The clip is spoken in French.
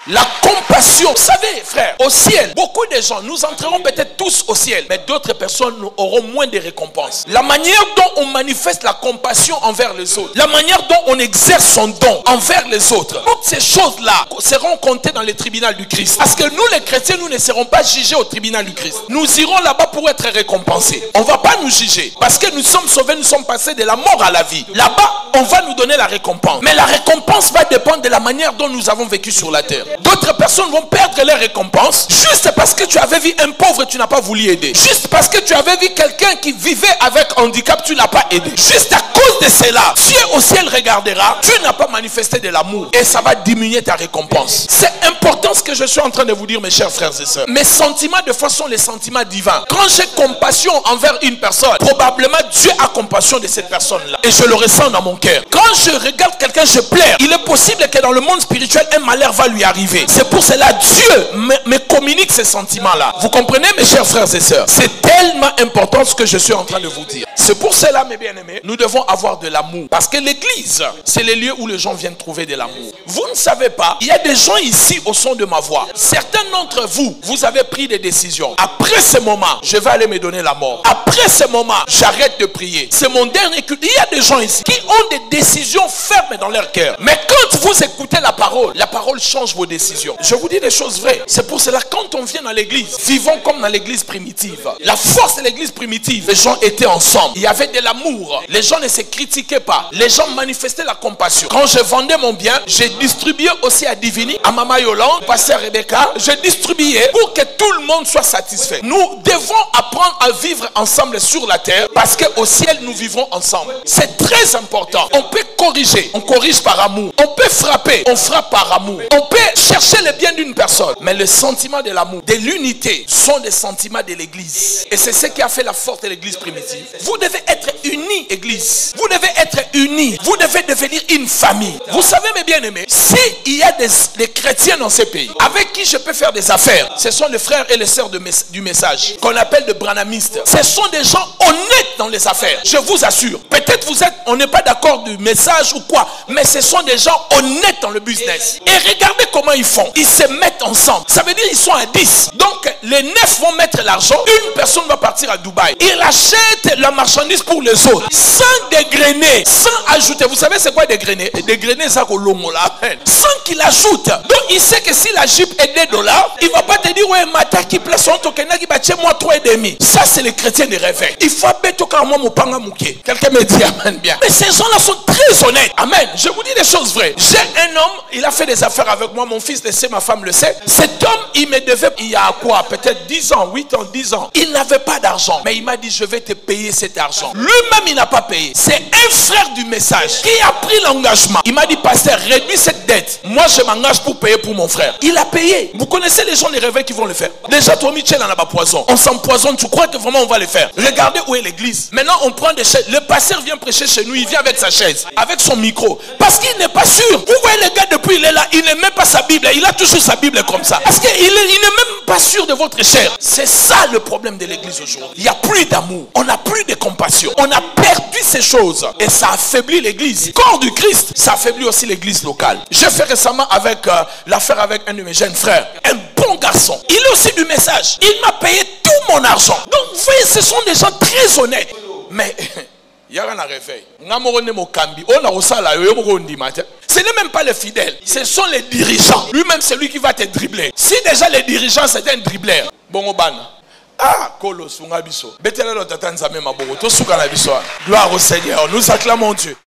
La compassion. Vous savez, frère, au ciel, beaucoup de gens, nous entrerons peut-être tous au ciel, mais d'autres personnes auront moins de récompenses. La manière dont on manifeste la compassion envers les autres, la manière dont on exerce son don envers les autres, toutes ces choses-là seront comptées dans le tribunal du Christ. Parce que nous, les chrétiens, nous ne serons pas jugés au tribunal du Christ. Nous irons là-bas pour être récompensés. On ne va pas nous juger. Parce que nous sommes sauvés, nous sommes passés de la mort à la vie. Là-bas, on va nous donner la récompense. Mais la récompense va dépendre de la manière dont nous avons vécu sur la terre. D'autres personnes vont perdre leur récompense juste parce que tu avais vu un pauvre et tu n'as pas voulu aider. Juste parce que tu avais vu quelqu'un qui vivait avec handicap, tu n'as pas aidé. Juste à cause de cela, Dieu au ciel regardera, tu n'as pas manifesté de l'amour et ça va diminuer ta récompense. C'est important ce que je suis en train de vous dire, mes chers frères et sœurs. Mes sentiments de foi sont les sentiments divins. Quand j'ai compassion envers une personne, probablement Dieu a compassion de cette personne-là et je le ressens dans mon cœur. Quand je regarde quelqu'un, je pleure. Il est possible que dans le monde spirituel, un malheur va lui arriver. C'est pour cela Dieu me communique ces sentiments-là. Vous comprenez, mes chers frères et sœurs? C'est tellement important ce que je suis en train de vous dire. C'est pour cela, mes bien-aimés, nous devons avoir de l'amour. Parce que l'église, c'est le lieu où les gens viennent trouver de l'amour. Vous ne savez pas, il y a des gens ici au son de ma voix. Certains d'entre vous, vous avez pris des décisions. Après ce moment, je vais aller me donner la mort. Après ce moment, j'arrête de prier. C'est mon dernier culte. Il y a des gens ici qui ont des décisions fermes dans leur cœur. Mais quand vous écoutez la parole change vos décisions. Je vous dis des choses vraies. C'est pour cela, quand on vient dans l'église, vivons comme dans l'église primitive. La force de l'église primitive, les gens étaient ensemble. Il y avait de l'amour. Les gens ne se critiquaient pas. Les gens manifestaient la compassion. Quand je vendais mon bien, j'ai distribué aussi à Divini, à Mama Yolande, Pasteur Rebecca. Je distribuais pour que tout le monde soit satisfait. Nous devons apprendre à vivre ensemble sur la terre parce qu'au ciel, nous vivons ensemble. C'est très important. On peut corriger. On corrige par amour. On peut frapper. On frappe par amour. On peut chercher le bien d'une personne. Mais le sentiment de l'amour, de l'unité, sont des sentiments de l'église. Et c'est ce qui a fait la force de l'église primitive. Vous devez être unis, église. Vous devez être unis. Vous devez devenir une famille. Vous savez, mes bien-aimés, s'il y a des chrétiens dans ces pays avec qui je peux faire des affaires, ce sont les frères et les sœurs du message, qu'on appelle de branhamistes. Ce sont des gens honnêtes dans les affaires. Je vous assure. Peut-être on n'est pas d'accord du message ou quoi, mais ce sont des gens honnêtes dans le business. Et regardez comment ils font. Ils se mettent ensemble. Ça veut dire qu'ils sont à 10. Donc, les 9 vont mettre l'argent. Une personne va partir à Dubaï. Il achète la marchandise pour les autres. Sans dégrainer. Sans ajouter. Vous savez c'est quoi dégrainer? Dégrainer, ça, sans qu'il ajoute. Donc, il sait que si la Jeep est $2, il ne va pas te dire, ouais, Mata qui place son token, qui va chez moi 3,5. Ça, c'est les chrétiens de réveil. Il faut bêter quand moi, mon panga mouké. Quelqu'un me dit, amen, bien. Mais ces gens-là sont très honnêtes. Amen. Je vous dis des choses vraies. J'ai un homme, il a fait des affaires avec moi. Mon fils le sait, ma femme le sait. Cet homme, il me devait, il y a quoi? Peut-être 10 ans, 8 ans, 10 ans. Il n'avait pas d'argent. Mais il m'a dit, je vais te payer cet argent. Lui-même, il n'a pas payé. C'est un frère du message qui a pris l'engagement. Il m'a dit, pasteur, réduis cette dette. Moi, je m'engage pour payer pour mon frère. Il a payé. Vous connaissez les gens, les réveils qui vont le faire. Déjà, toi, Michel, en a pas poison. On s'empoisonne. Tu crois que vraiment on va le faire? Regardez où est l'église. Maintenant, on prend des chaises. Le pasteur vient prêcher chez nous. Il vient avec sa chaise, avec son micro. Parce qu'il n'est pas sûr. Vous voyez le gars, depuis il est là, il n'est même pas sa Bible. Il a toujours sa Bible comme ça. Parce qu'il n'est même pas sûr de votre chair. C'est ça le problème de l'église aujourd'hui. Il n'y a plus d'amour. On n'a plus de compassion. On a perdu ces choses. Et ça affaiblit l'église. Corps du Christ, ça affaiblit aussi l'église locale. J'ai fait récemment avec l'affaire avec un de mes jeunes frères. Un bon garçon. Il est aussi du message. Il m'a payé tout mon argent. Donc vous voyez, ce sont des gens très honnêtes. Mais il y a un réveil. Ce n'est même pas les fidèles. Ce sont les dirigeants. Lui-même, c'est lui qui va te dribbler. Si déjà les dirigeants, c'était un dribbleur. Bon, ah, Kolos, gloire au Seigneur. Nous acclamons Dieu.